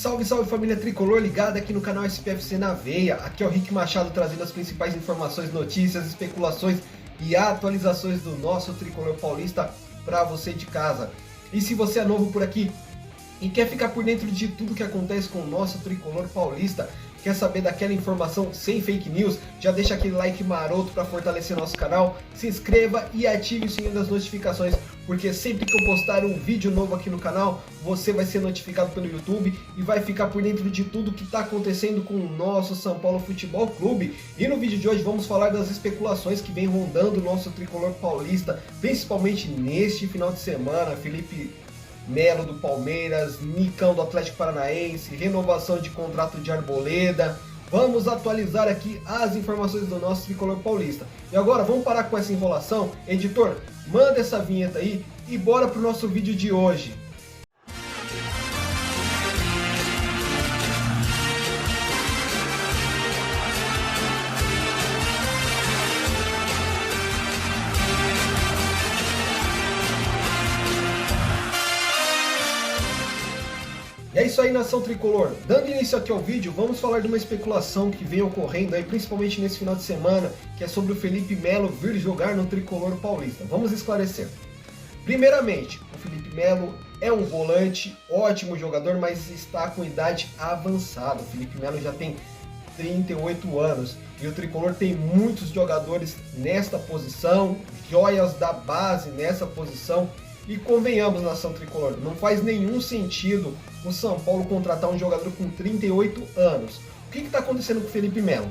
Salve, salve família tricolor ligada aqui no canal SPFC na Veia. Aqui é o Rick Machado trazendo as principais informações, notícias, especulações e atualizações do nosso tricolor paulista para você de casa. E se você é novo por aqui e quer ficar por dentro de tudo que acontece com o nosso tricolor paulista, quer saber daquela informação sem fake news, já deixa aquele like maroto para fortalecer nosso canal, se inscreva e ative o sininho das notificações, porque sempre que eu postar um vídeo novo aqui no canal, você vai ser notificado pelo YouTube e vai ficar por dentro de tudo que está acontecendo com o nosso São Paulo Futebol Clube. E no vídeo de hoje vamos falar das especulações que vem rondando o nosso tricolor paulista, principalmente neste final de semana. Felipe Melo do Palmeiras, Nicão do Atlético Paranaense, renovação de contrato de Arboleda. Vamos atualizar aqui as informações do nosso tricolor paulista. E agora vamos parar com essa enrolação. Editor, manda essa vinheta aí e bora pro nosso vídeo de hoje. E é isso aí, nação tricolor. Dando início aqui ao vídeo, vamos falar de uma especulação que vem ocorrendo aí, principalmente nesse final de semana, que é sobre o Felipe Melo vir jogar no tricolor paulista. Vamos esclarecer. Primeiramente, o Felipe Melo é um volante, ótimo jogador, mas está com idade avançada. O Felipe Melo já tem 38 anos e o tricolor tem muitos jogadores nesta posição, joias da base nessa posição. E convenhamos, nação tricolor, não faz nenhum sentido o São Paulo contratar um jogador com 38 anos. O que está acontecendo com o Felipe Melo?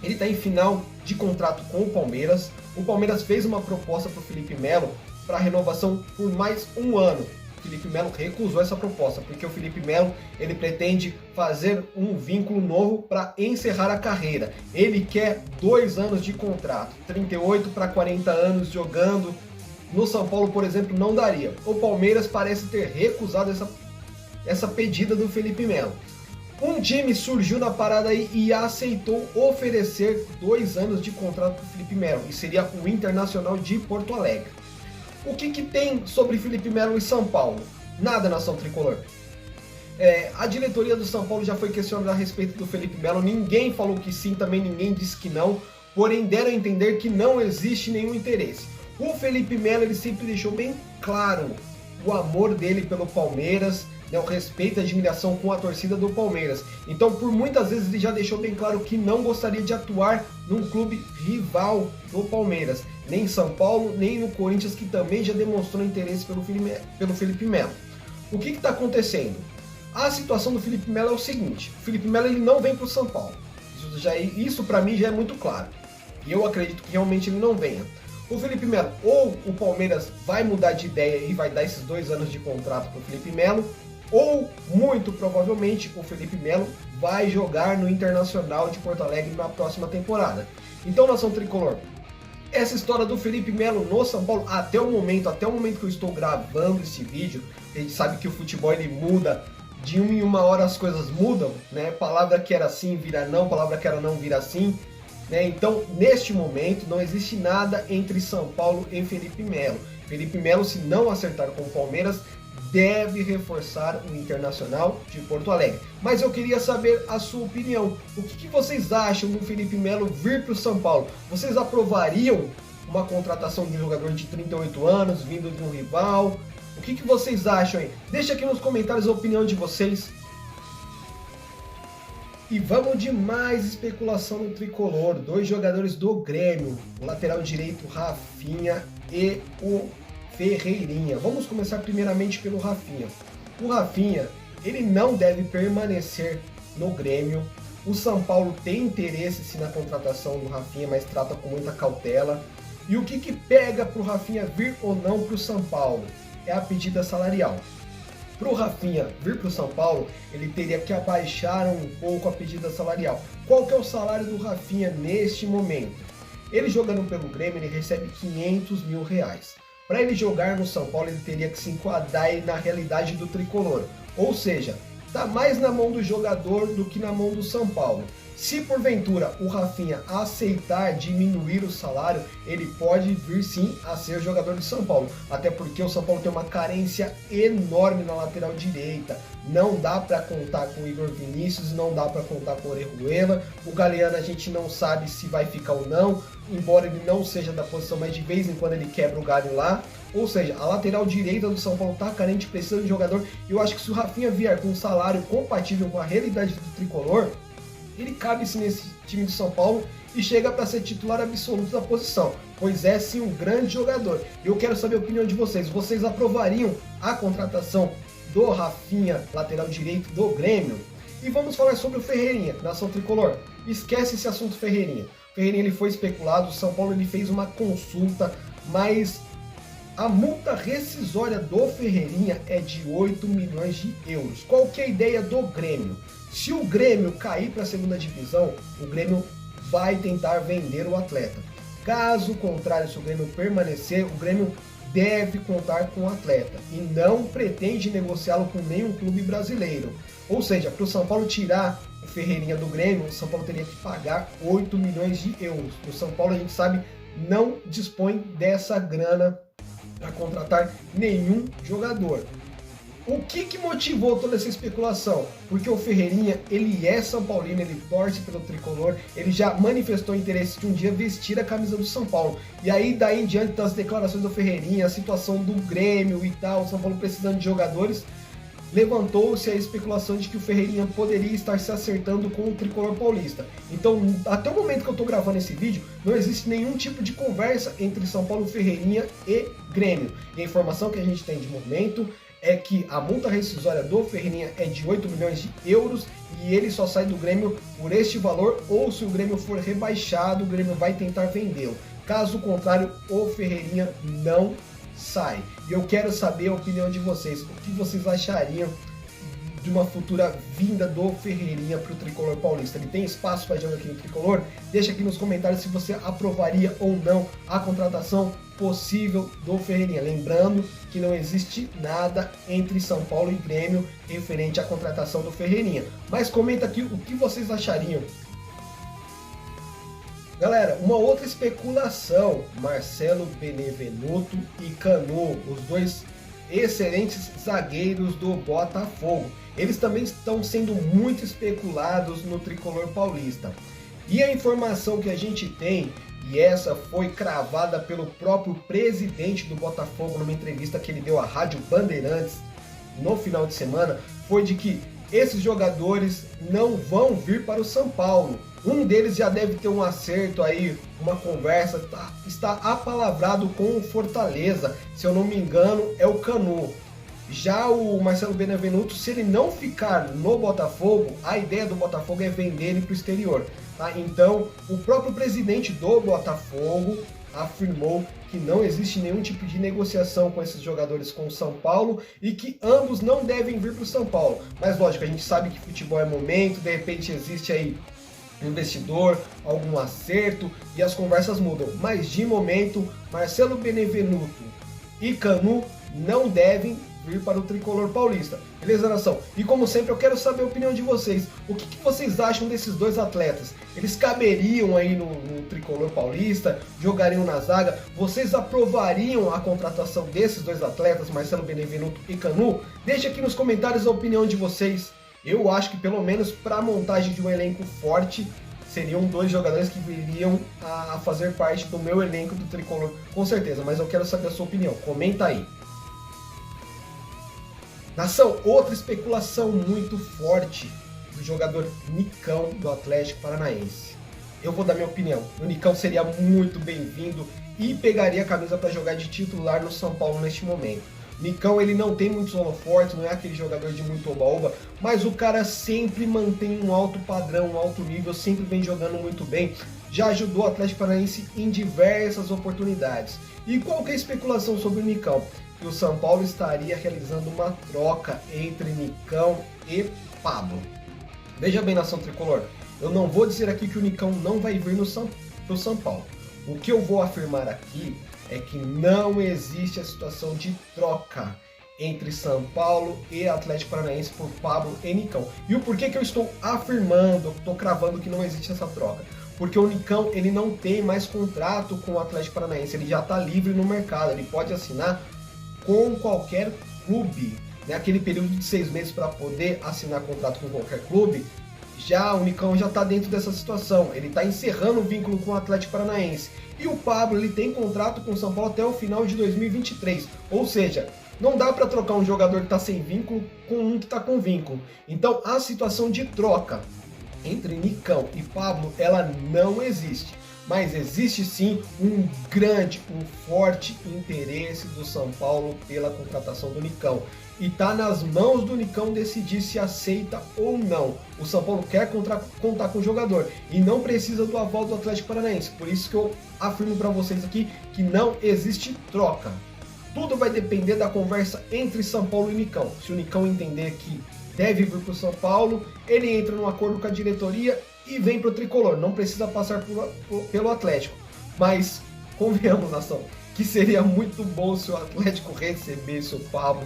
Ele está em final de contrato com o Palmeiras. O Palmeiras fez uma proposta para o Felipe Melo para renovação por mais um ano. O Felipe Melo recusou essa proposta, porque o Felipe Melo ele pretende fazer um vínculo novo para encerrar a carreira. Ele quer 2 anos de contrato, 38 para 40 anos jogando. No São Paulo, por exemplo, não daria. O Palmeiras parece ter recusado essa pedida do Felipe Melo. Um time surgiu na parada aí e aceitou oferecer 2 anos de contrato para o Felipe Melo, e seria o Internacional de Porto Alegre. O que tem sobre Felipe Melo e São Paulo? Nada, nação tricolor. A diretoria do São Paulo já foi questionada a respeito do Felipe Melo, ninguém falou que sim, também ninguém disse que não, porém deram a entender que não existe nenhum interesse. O Felipe Melo ele sempre deixou bem claro o amor dele pelo Palmeiras, né, o respeito e admiração com a torcida do Palmeiras. Então, por muitas vezes ele já deixou bem claro que não gostaria de atuar num clube rival do Palmeiras, nem em São Paulo, nem no Corinthians, que também já demonstrou interesse pelo Felipe Melo. O que está acontecendo? A situação do Felipe Melo é o seguinte: o Felipe Melo ele não vem para o São Paulo. Isso para mim já é muito claro. E eu acredito que realmente ele não venha. O Felipe Melo, ou o Palmeiras vai mudar de ideia e vai dar esses 2 anos de contrato para o Felipe Melo, ou muito provavelmente o Felipe Melo vai jogar no Internacional de Porto Alegre na próxima temporada. Então, nação tricolor, essa história do Felipe Melo no São Paulo, até o momento que eu estou gravando esse vídeo, a gente sabe que o futebol ele muda, de uma em uma hora as coisas mudam, né? Palavra que era sim vira não, palavra que era não vira sim. Então, neste momento, não existe nada entre São Paulo e Felipe Melo. Felipe Melo, se não acertar com o Palmeiras, deve reforçar o Internacional de Porto Alegre. Mas eu queria saber a sua opinião. O que vocês acham do Felipe Melo vir para o São Paulo? Vocês aprovariam uma contratação de um jogador de 38 anos, vindo de um rival? O que vocês acham aí? Deixa aqui nos comentários a opinião de vocês. E vamos de mais especulação no tricolor. 2 jogadores do Grêmio, o lateral direito Rafinha e o Ferreirinha. Vamos começar primeiramente pelo Rafinha. O Rafinha, ele não deve permanecer no Grêmio. O São Paulo tem interesse sim na contratação do Rafinha, mas trata com muita cautela. E o que pega para o Rafinha vir ou não para o São Paulo? É a pedida salarial. Para o Rafinha vir para o São Paulo, ele teria que abaixar um pouco a pedida salarial. Qual que é o salário do Rafinha neste momento? Ele jogando pelo Grêmio, ele recebe R$500 mil. Para ele jogar no São Paulo, ele teria que se enquadrar na realidade do tricolor. Ou seja, está mais na mão do jogador do que na mão do São Paulo. Se porventura o Rafinha aceitar diminuir o salário, ele pode vir sim a ser jogador do São Paulo. Até porque o São Paulo tem uma carência enorme na lateral direita. Não dá para contar com o Igor Vinícius, não dá para contar com o Orejuela. O Galeano a gente não sabe se vai ficar ou não, embora ele não seja da posição, mas de vez em quando ele quebra o galho lá. Ou seja, a lateral direita do São Paulo está carente, precisa de jogador. E eu acho que se o Rafinha vier com um salário compatível com a realidade do tricolor, ele cabe sim nesse time do São Paulo e chega para ser titular absoluto da posição, pois é sim um grande jogador. Eu quero saber a opinião de vocês. Vocês aprovariam a contratação do Rafinha, lateral direito do Grêmio? E vamos falar sobre o Ferreirinha, nação tricolor. Esquece esse assunto Ferreirinha. Ferreirinha ele foi especulado, o São Paulo ele fez uma consulta, mas a multa rescisória do Ferreirinha é de 8 milhões de euros. Qual que é a ideia do Grêmio? Se o Grêmio cair para a segunda divisão, o Grêmio vai tentar vender o atleta. Caso contrário, se o Grêmio permanecer, o Grêmio deve contar com o atleta e não pretende negociá-lo com nenhum clube brasileiro. Ou seja, para o São Paulo tirar o Ferreirinha do Grêmio, o São Paulo teria que pagar 8 milhões de euros. O São Paulo, a gente sabe, não dispõe dessa grana para contratar nenhum jogador. O que motivou toda essa especulação? Porque o Ferreirinha, ele é São Paulino, ele torce pelo tricolor, ele já manifestou interesse de um dia vestir a camisa do São Paulo. E aí, daí em diante das declarações do Ferreirinha, a situação do Grêmio e tal, o São Paulo precisando de jogadores, levantou-se a especulação de que o Ferreirinha poderia estar se acertando com o tricolor paulista. Então, até o momento que eu estou gravando esse vídeo, não existe nenhum tipo de conversa entre São Paulo, Ferreirinha e Grêmio. E a informação que a gente tem de momento é que a multa rescisória do Ferreirinha é de 8 milhões de euros e ele só sai do Grêmio por este valor, ou se o Grêmio for rebaixado, o Grêmio vai tentar vendê-lo. Caso contrário, o Ferreirinha não sai. E eu quero saber a opinião de vocês. O que vocês achariam de uma futura vinda do Ferreirinha para o tricolor paulista? Ele tem espaço para jogar aqui no tricolor? Deixa aqui nos comentários se você aprovaria ou não a contratação possível do Ferreirinha. Lembrando que não existe nada entre São Paulo e Grêmio referente à contratação do Ferreirinha. Mas comenta aqui o que vocês achariam. Galera, uma outra especulação, Marcelo Benevenuto e Canu, os dois excelentes zagueiros do Botafogo. Eles também estão sendo muito especulados no tricolor paulista. E a informação que a gente tem, e essa foi cravada pelo próprio presidente do Botafogo numa entrevista que ele deu à Rádio Bandeirantes no final de semana, foi de que esses jogadores não vão vir para o São Paulo. Um deles já deve ter um acerto aí, uma conversa, está apalavrado com o Fortaleza, se eu não me engano é o Canu. Já o Marcelo Benevenuto, se ele não ficar no Botafogo, a ideia do Botafogo é vender ele para o exterior. Tá? Então, o próprio presidente do Botafogo afirmou que não existe nenhum tipo de negociação com esses jogadores com o São Paulo e que ambos não devem vir para o São Paulo. Mas lógico, a gente sabe que futebol é momento, de repente existe aí investidor, algum acerto e as conversas mudam. Mas de momento, Marcelo Benevenuto e Canu não devem vir para o tricolor paulista. Beleza, nação? E como sempre, eu quero saber a opinião de vocês. O que vocês acham desses dois atletas? Eles caberiam aí no tricolor paulista? Jogariam na zaga? Vocês aprovariam a contratação desses dois atletas, Marcelo Benevenuto e Canu? Deixa aqui nos comentários a opinião de vocês. Eu acho que pelo menos para a montagem de um elenco forte, seriam dois jogadores que viriam a fazer parte do meu elenco do tricolor, com certeza. Mas eu quero saber a sua opinião. Comenta aí. Nação, outra especulação muito forte do jogador Nicão do Atlético Paranaense. Eu vou dar minha opinião. O Nicão seria muito bem-vindo e pegaria a camisa para jogar de titular no São Paulo neste momento. Nicão, ele não tem muitos holofortes, não é aquele jogador de muito oba-oba, mas o cara sempre mantém um alto padrão, um alto nível, sempre vem jogando muito bem. Já ajudou o Atlético Paranaense em diversas oportunidades. E qual que é a especulação sobre o Nicão? Que o São Paulo estaria realizando uma troca entre Nicão e Pablo. Veja bem, nação tricolor, eu não vou dizer aqui que o Nicão não vai vir pro São Paulo. O que eu vou afirmar aqui é que não existe a situação de troca entre São Paulo e Atlético Paranaense por Pablo e Nicão. E o porquê que eu estou afirmando, estou cravando que não existe essa troca? Porque o Nicão, ele não tem mais contrato com o Atlético Paranaense, ele já está livre no mercado, ele pode assinar com qualquer clube, né? Aquele período de 6 meses para poder assinar contrato com qualquer clube, já o Nicão já está dentro dessa situação, ele está encerrando o vínculo com o Atlético Paranaense. E o Pablo, ele tem contrato com o São Paulo até o final de 2023, ou seja, não dá para trocar um jogador que está sem vínculo com um que está com vínculo. Então a situação de troca entre Nicão e Pablo, ela não existe. Mas existe sim um forte interesse do São Paulo pela contratação do Nicão. E está nas mãos do Nicão decidir se aceita ou não. O São Paulo quer contar com o jogador e não precisa do aval do Atlético Paranaense. Por isso que eu afirmo para vocês aqui que não existe troca. Tudo vai depender da conversa entre São Paulo e Nicão. Se o Nicão entender que deve vir para o São Paulo, ele entra num acordo com a diretoria e vem para o Tricolor. Não precisa passar pelo Atlético. Mas, convenhamos, nação, que seria muito bom se o Atlético recebesse o Pablo.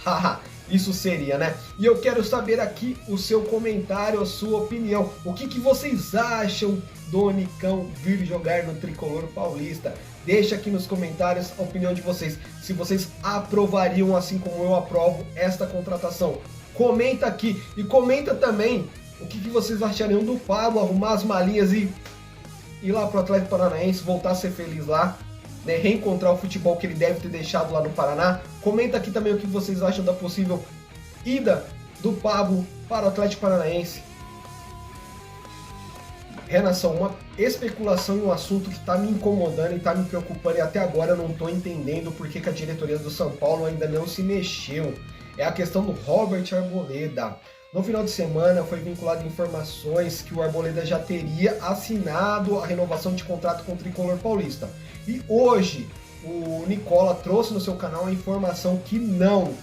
Haha, isso seria, né? E eu quero saber aqui o seu comentário, a sua opinião. O que vocês acham do Nicão vir jogar no Tricolor Paulista? Deixa aqui nos comentários a opinião de vocês. Se vocês aprovariam, assim como eu aprovo, esta contratação. Comenta aqui e comenta também o que vocês achariam do Pablo arrumar as malinhas e ir lá pro Atlético Paranaense, voltar a ser feliz lá, né? Reencontrar o futebol que ele deve ter deixado lá no Paraná. Comenta aqui também o que vocês acham da possível ida do Pablo para o Atlético Paranaense. Nação, uma especulação e um assunto que está me incomodando e está me preocupando, e até agora eu não estou entendendo por que a diretoria do São Paulo ainda não se mexeu. É a questão do Robert Arboleda. No final de semana foi vinculado informações que o Arboleda já teria assinado a renovação de contrato com o Tricolor Paulista. E hoje o Nicola trouxe no seu canal a informação que não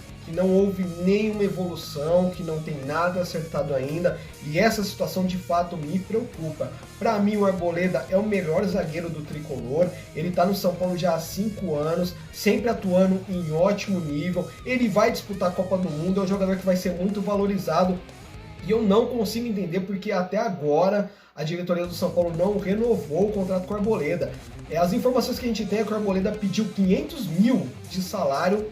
houve nenhuma evolução, que não tem nada acertado ainda, e essa situação de fato me preocupa. Para mim o Arboleda é o melhor zagueiro do Tricolor, ele está no São Paulo já há 5 anos, sempre atuando em ótimo nível, ele vai disputar a Copa do Mundo, é um jogador que vai ser muito valorizado, e eu não consigo entender porque até agora a diretoria do São Paulo não renovou o contrato com o Arboleda. As informações que a gente tem é que o Arboleda pediu 500 mil de salário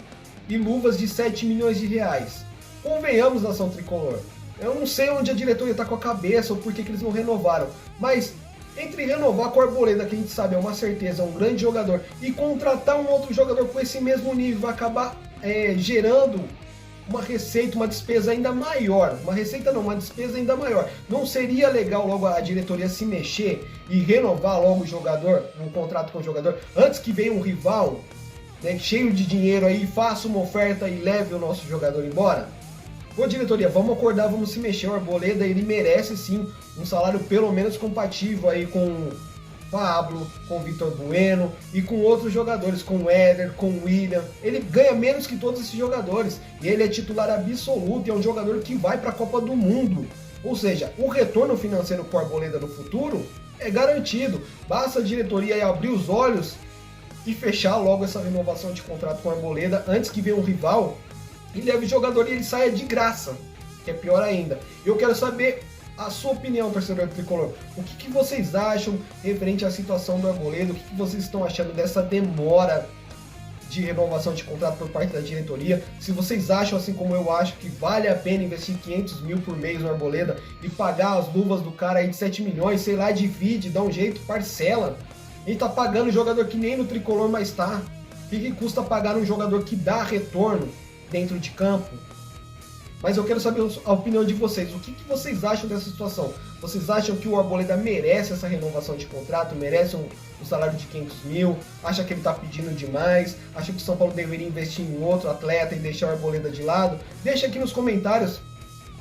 e luvas de 7 milhões de reais. Convenhamos, nação tricolor. Eu não sei onde a diretoria está com a cabeça ou por que eles não renovaram, mas entre renovar com o Arboleda, que a gente sabe é uma certeza, é um grande jogador, e contratar um outro jogador com esse mesmo nível, vai acabar gerando uma receita, uma despesa ainda maior. Uma receita não, uma despesa ainda maior. Não seria legal logo a diretoria se mexer e renovar logo o jogador, um contrato com o jogador, antes que venha um rival, né, cheio de dinheiro aí, faça uma oferta e leve o nosso jogador embora? Ô diretoria, vamos acordar, vamos se mexer. O Arboleda, ele merece sim um salário pelo menos compatível aí com o Pablo, com o Vitor Bueno e com outros jogadores, com o Éder, com o William. Ele ganha menos que todos esses jogadores e ele é titular absoluto e é um jogador que vai para a Copa do Mundo. Ou seja, o retorno financeiro para o Arboleda no futuro é garantido. Basta a diretoria aí abrir os olhos e fechar logo essa renovação de contrato com o Arboleda antes que venha um rival e leve o jogador e ele saia de graça, que é pior ainda. Eu quero saber a sua opinião, torcedor tricolor. O que vocês acham referente à situação do Arboleda? O que vocês estão achando dessa demora de renovação de contrato por parte da diretoria? Se vocês acham, assim como eu acho, que vale a pena investir 500 mil por mês no Arboleda e pagar as luvas do cara aí de 7 milhões, sei lá, divide, dá um jeito, parcela. A gente tá pagando jogador que nem no tricolor mais tá. O que custa pagar um jogador que dá retorno dentro de campo? Mas eu quero saber a opinião de vocês. O que vocês acham dessa situação? Vocês acham que o Arboleda merece essa renovação de contrato? Merece um salário de 500 mil? Acha que ele está pedindo demais? Acha que o São Paulo deveria investir em outro atleta e deixar o Arboleda de lado? Deixa aqui nos comentários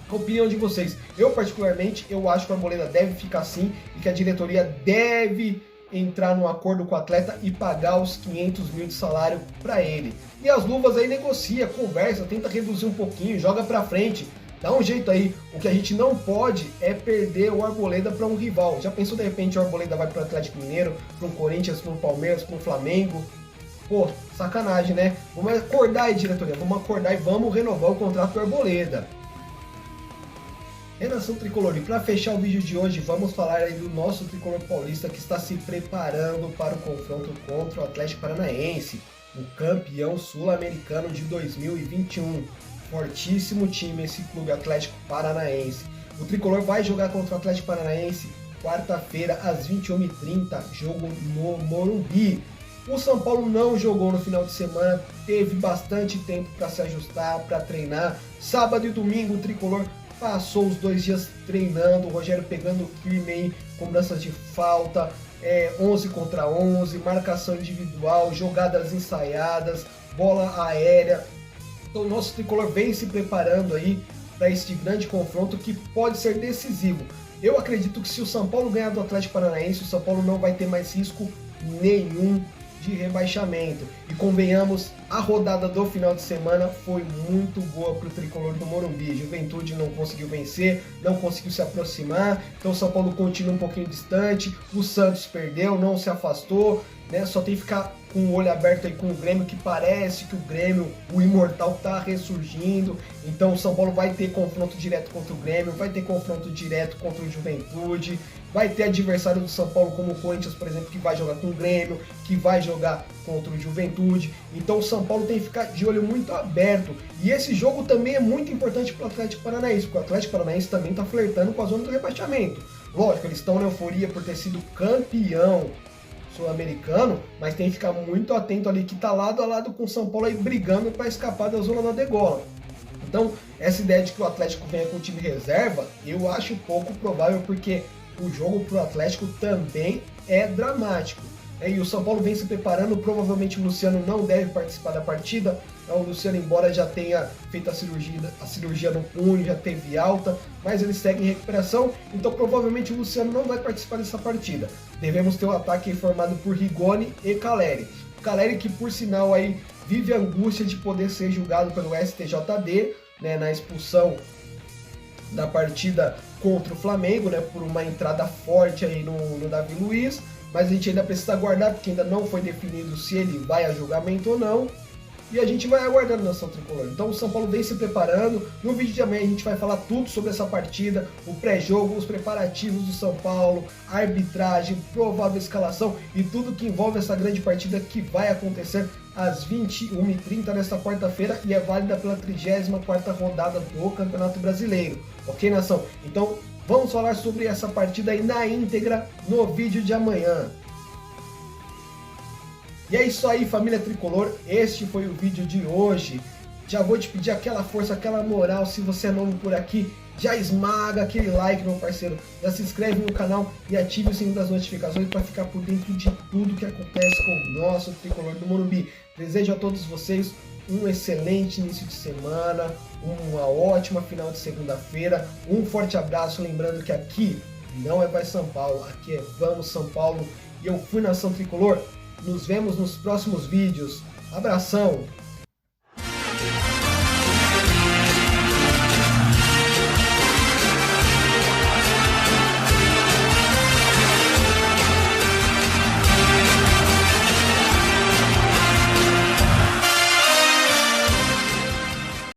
a opinião de vocês. Eu, particularmente, eu acho que o Arboleda deve ficar assim e que a diretoria deve entrar num acordo com o atleta e pagar os 500 mil de salário para ele. E as luvas aí negocia, conversa, tenta reduzir um pouquinho, joga para frente, dá um jeito aí. O que a gente não pode é perder o Arboleda para um rival. Já pensou de repente o Arboleda vai para o Atlético Mineiro, para um Corinthians, para um Palmeiras, para um Flamengo? Pô, sacanagem, né? Vamos acordar aí, diretoria, vamos acordar e vamos renovar o contrato do Arboleda. Nação Tricolor, e para fechar o vídeo de hoje, vamos falar aí do nosso Tricolor Paulista que está se preparando para o confronto contra o Atlético Paranaense, o campeão sul-americano de 2021. Fortíssimo time esse clube Atlético Paranaense. O Tricolor vai jogar contra o Atlético Paranaense quarta-feira às 21h30, jogo no Morumbi. O São Paulo não jogou no final de semana, teve bastante tempo para se ajustar, para treinar. Sábado e domingo o Tricolor passou os 2 dias treinando, o Rogério pegando firme aí, cobranças de falta, 11 contra 11, marcação individual, jogadas ensaiadas, bola aérea. Então o nosso Tricolor vem se preparando aí para este grande confronto que pode ser decisivo. Eu acredito que se o São Paulo ganhar do Atlético Paranaense, o São Paulo não vai ter mais risco nenhum de rebaixamento. E convenhamos, a rodada do final de semana foi muito boa para o Tricolor do Morumbi. Juventude não conseguiu vencer, não conseguiu se aproximar, então o São Paulo continua um pouquinho distante, o Santos perdeu, não se afastou, né? Só tem que ficar com o olho aberto aí com o Grêmio, que parece que o Grêmio, o imortal, está ressurgindo. Então o São Paulo vai ter confronto direto contra o Grêmio, vai ter confronto direto contra o Juventude, vai ter adversário do São Paulo como o Corinthians, por exemplo, que vai jogar com o Grêmio, que vai jogar contra o Juventude. Então o São Paulo tem que ficar de olho muito aberto. E esse jogo também é muito importante para o Atlético Paranaense, porque o Atlético Paranaense também está flertando com a zona do rebaixamento. Lógico, eles estão na euforia por ter sido campeão sul-americano, mas tem que ficar muito atento ali que está lado a lado com o São Paulo aí brigando para escapar da zona da degola. Então, essa ideia de que o Atlético venha com o time reserva, eu acho pouco provável, porque o jogo para o Atlético também é dramático. E o São Paulo vem se preparando, provavelmente o Luciano não deve participar da partida. O Luciano, embora já tenha feito a cirurgia no punho, já teve alta, mas ele segue em recuperação, então provavelmente o Luciano não vai participar dessa partida. Devemos ter um ataque formado por Rigoni e Caleri. Caleri, que por sinal aí vive a angústia de poder ser julgado pelo STJD, né, na expulsão da partida contra o Flamengo, né, por uma entrada forte aí no Davi Luiz, mas a gente ainda precisa aguardar, porque ainda não foi definido se ele vai a julgamento ou não, e a gente vai aguardando na Nação Tricolor. Então o São Paulo vem se preparando. No vídeo de amanhã a gente vai falar tudo sobre essa partida, o pré-jogo, os preparativos do São Paulo, a arbitragem, provável escalação e tudo que envolve essa grande partida que vai acontecer às 21h30 nesta quarta-feira e é válida pela 34ª rodada do Campeonato Brasileiro. Ok, nação? Então vamos falar sobre essa partida aí na íntegra no vídeo de amanhã. E é isso aí, família Tricolor, este foi o vídeo de hoje. Já vou te pedir aquela força, aquela moral, se você é novo por aqui, já esmaga aquele like, meu parceiro, já se inscreve no canal e ative o sininho das notificações para ficar por dentro de tudo que acontece com o nosso Tricolor do Morumbi. Desejo a todos vocês um excelente início de semana, uma ótima final de segunda-feira, um forte abraço, lembrando que aqui não é Vai São Paulo, aqui é Vamos São Paulo, e eu fui Nação Tricolor. Nos vemos nos próximos vídeos. Abração!